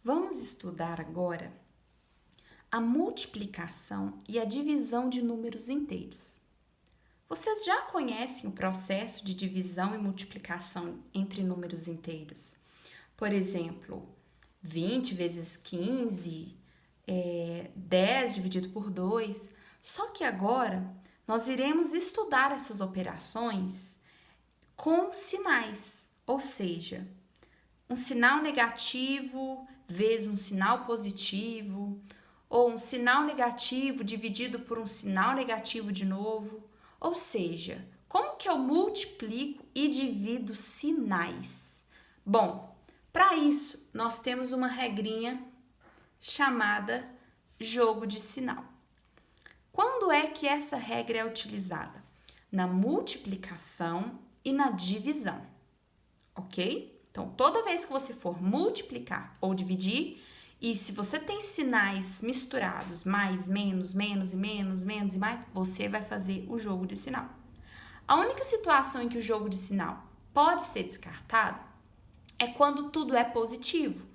Vamos estudar agora a multiplicação e a divisão de números inteiros. Vocês já conhecem o processo de divisão e multiplicação entre números inteiros? Por exemplo, 20 vezes 15, 10 dividido por 2. Só que agora nós iremos estudar essas operações com sinais, ou seja, um sinal negativo vezes um sinal positivo, ou um sinal negativo dividido por um sinal negativo de novo. Ou seja, como que eu multiplico e divido sinais? Bom, para isso nós temos uma regrinha chamada jogo de sinal. Quando é que essa regra é utilizada? Na multiplicação e na divisão, ok? Então, toda vez que você for multiplicar ou dividir, e se você tem sinais misturados, mais, menos, menos e menos, menos e mais, você vai fazer o jogo de sinal. A única situação em que o jogo de sinal pode ser descartado é quando tudo é positivo.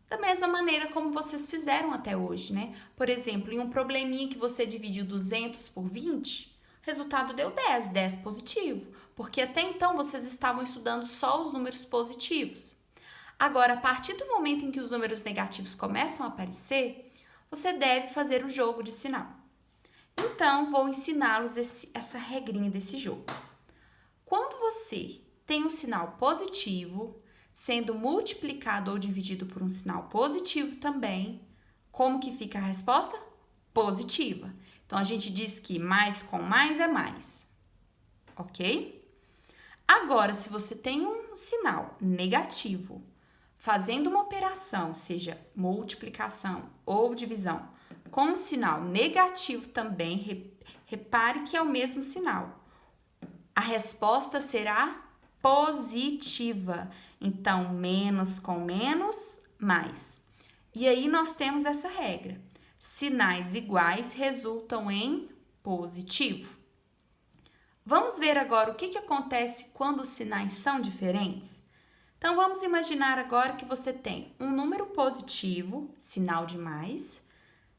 Da mesma maneira como vocês fizeram até hoje, né? Por exemplo, em um probleminha que você dividiu 200 por 20, o resultado deu 10, 10 positivo, porque até então vocês estavam estudando só os números positivos. Agora, a partir do momento em que os números negativos começam a aparecer, você deve fazer o jogo de sinal. Então, vou ensiná-los essa regrinha desse jogo. Quando você tem um sinal positivo, sendo multiplicado ou dividido por um sinal positivo também, como que fica a resposta? Positiva. Então, a gente diz que mais com mais é mais, ok? Agora, se você tem um sinal negativo, fazendo uma operação, seja multiplicação ou divisão, com um sinal negativo também, repare que é o mesmo sinal. A resposta será positiva. Então, menos com menos, mais. E aí, nós temos essa regra. Sinais iguais resultam em positivo. Vamos ver agora o que acontece quando os sinais são diferentes? Então, vamos imaginar agora que você tem um número positivo, sinal de mais,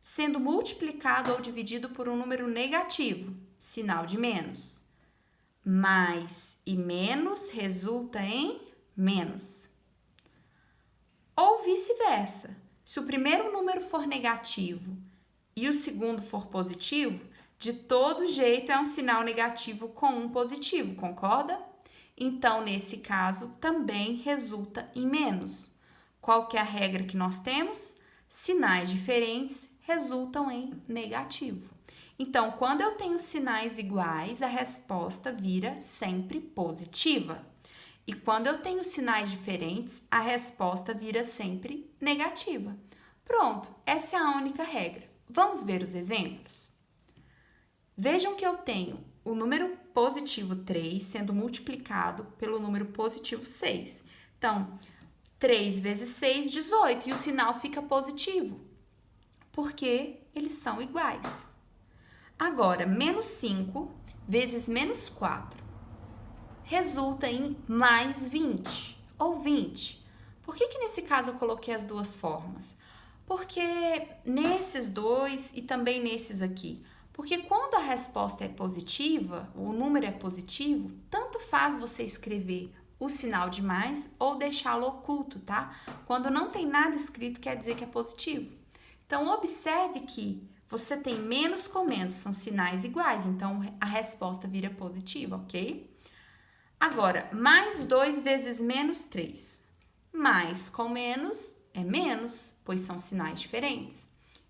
sendo multiplicado ou dividido por um número negativo, sinal de menos. Mais e menos resulta em menos. Ou vice-versa. Se o primeiro número for negativo e o segundo for positivo, de todo jeito é um sinal negativo com um positivo, concorda? Então, nesse caso, também resulta em menos. Qual que é a regra que nós temos? Sinais diferentes resultam em negativo. Então, quando eu tenho sinais iguais, a resposta vira sempre positiva. E quando eu tenho sinais diferentes, a resposta vira sempre negativa. Pronto, essa é a única regra. Vamos ver os exemplos? Vejam que eu tenho o número positivo 3 sendo multiplicado pelo número positivo 6. Então, 3 vezes 6, 18, e o sinal fica positivo, porque eles são iguais. Agora, menos 5 vezes menos 4 resulta em mais 20, ou 20. Por que nesse caso eu coloquei as duas formas? Porque nesses dois e também nesses aqui, porque quando a resposta é positiva, o número é positivo, tanto faz você escrever o sinal de mais ou deixá-lo oculto, tá? Quando não tem nada escrito, quer dizer que é positivo. Então, observe que você tem menos com menos, são sinais iguais, então a resposta vira positiva, ok? Agora, mais 2 vezes menos 3. Mais com menos é menos, pois são sinais diferentes.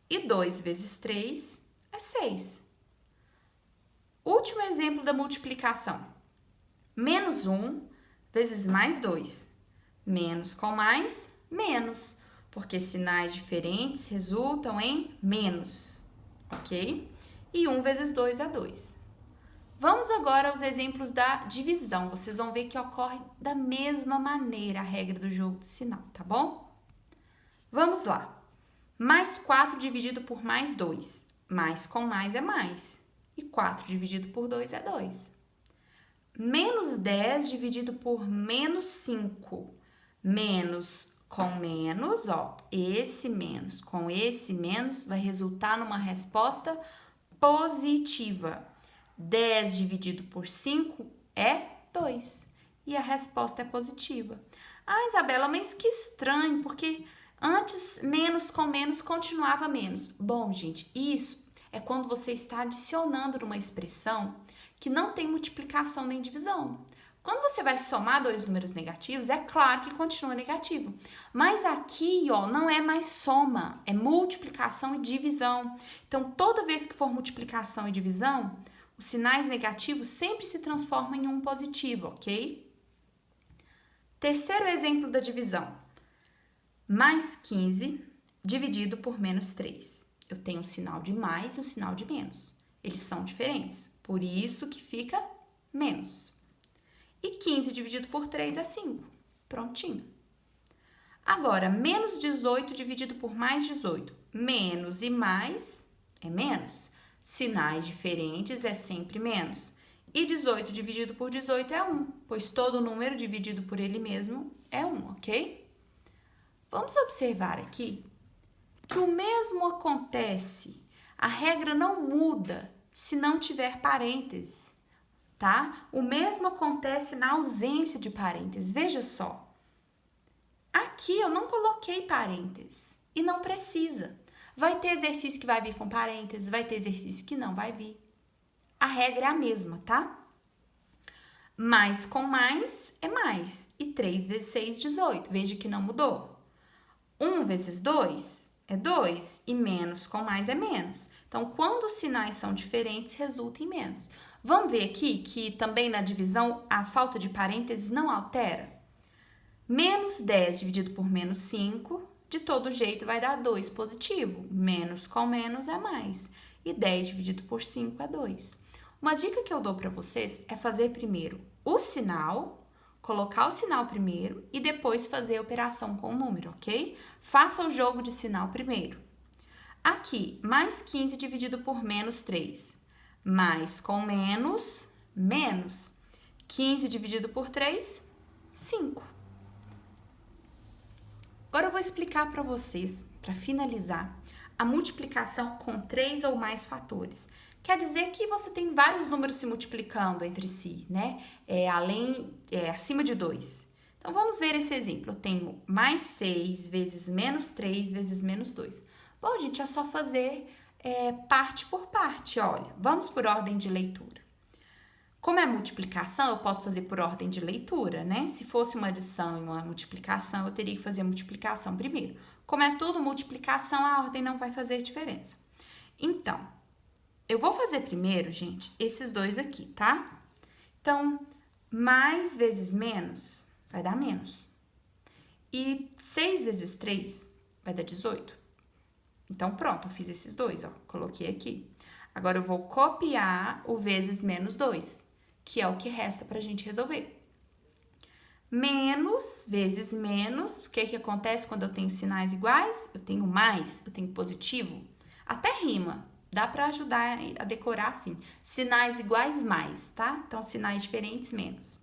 E 2 vezes 3 é 6. Último exemplo da multiplicação. Menos 1 vezes mais 2. Menos com mais, menos, porque sinais diferentes resultam em menos, ok? E 1 vezes 2 é 2. Vamos agora aos exemplos da divisão. Vocês vão ver que ocorre da mesma maneira a regra do jogo de sinal, tá bom? Vamos lá. Mais 4 dividido por mais 2. Mais com mais é mais. E 4 dividido por 2 é 2. Menos 10 dividido por menos 5. Menos com menos, ó, esse menos com esse menos vai resultar numa resposta positiva. 10 dividido por 5 é 2. E a resposta é positiva. Ah, Isabela, mas que estranho, porque antes menos com menos continuava menos. Bom, gente, isso é quando você está adicionando numa expressão que não tem multiplicação nem divisão. Quando você vai somar dois números negativos, é claro que continua negativo. Mas aqui, ó, não é mais soma, é multiplicação e divisão. Então, toda vez que for multiplicação e divisão, os sinais negativos sempre se transformam em um positivo, ok? Terceiro exemplo da divisão. Mais 15 dividido por menos 3. Eu tenho um sinal de mais e um sinal de menos. Eles são diferentes, por isso que fica menos. E 15 dividido por 3 é 5. Prontinho. Agora, menos 18 dividido por mais 18. Menos e mais é menos. Sinais diferentes é sempre menos. E 18 dividido por 18 é 1, pois todo número dividido por ele mesmo é 1, ok? Vamos observar aqui que o mesmo acontece, a regra não muda se não tiver parênteses, tá? O mesmo acontece na ausência de parênteses. Veja só, aqui eu não coloquei parênteses e não precisa. Vai ter exercício que vai vir com parênteses, vai ter exercício que não vai vir. A regra é a mesma, tá? Mais com mais é mais. E 3 vezes 6, 18. Veja que não mudou. 1 vezes 2 é 2. E menos com mais é menos. Então, quando os sinais são diferentes, resulta em menos. Vamos ver aqui que também na divisão a falta de parênteses não altera. Menos 10 dividido por menos 5, de todo jeito vai dar 2 positivo. Menos com menos é mais. E 10 dividido por 5 é 2. Uma dica que eu dou para vocês é fazer primeiro o sinal, colocar o sinal primeiro e depois fazer a operação com o número, ok? Faça o jogo de sinal primeiro. Aqui, mais 15 dividido por menos 3. Mais com menos, menos. 15 dividido por 3, 5. Agora eu vou explicar para vocês, para finalizar, a multiplicação com 3 ou mais fatores. Quer dizer que você tem vários números se multiplicando entre si, né? Acima de 2. Então, vamos ver esse exemplo. Eu tenho mais 6 vezes menos 3 vezes menos 2. Bom, gente, é só fazer parte por parte, olha. Vamos por ordem de leitura. Como é multiplicação, eu posso fazer por ordem de leitura, né? Se fosse uma adição e uma multiplicação, eu teria que fazer a multiplicação primeiro. Como é tudo multiplicação, a ordem não vai fazer diferença. Então, eu vou fazer primeiro, gente, esses dois aqui, tá? Então, mais vezes menos vai dar menos. E 6 vezes 3 vai dar 18. Então, pronto, eu fiz esses dois, ó, coloquei aqui. Agora, eu vou copiar o vezes menos 2, que é o que resta pra gente resolver. Menos vezes menos, o que que acontece quando eu tenho sinais iguais? Eu tenho mais, eu tenho positivo. Até rima, dá pra ajudar a decorar assim. Sinais iguais mais, tá? Então, sinais diferentes, menos.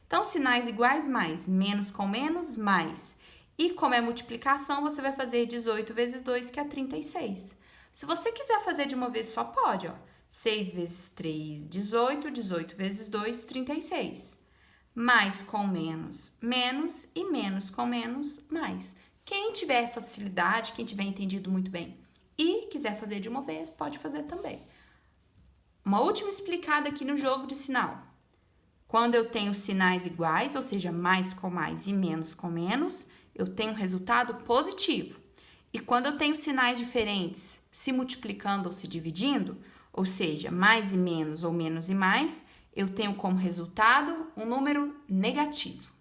Então, sinais iguais mais, menos com menos, mais. E como é multiplicação, você vai fazer 18 vezes 2, que é 36. Se você quiser fazer de uma vez só, pode, ó. 6 vezes 3, 18. 18 vezes 2, 36. Mais com menos, menos. E menos com menos, mais. Quem tiver facilidade, quem tiver entendido muito bem e quiser fazer de uma vez, pode fazer também. Uma última explicada aqui no jogo de sinal. Quando eu tenho sinais iguais, ou seja, mais com mais e menos com menos, eu tenho um resultado positivo. E quando eu tenho sinais diferentes se multiplicando ou se dividindo, ou seja, mais e menos ou menos e mais, eu tenho como resultado um número negativo.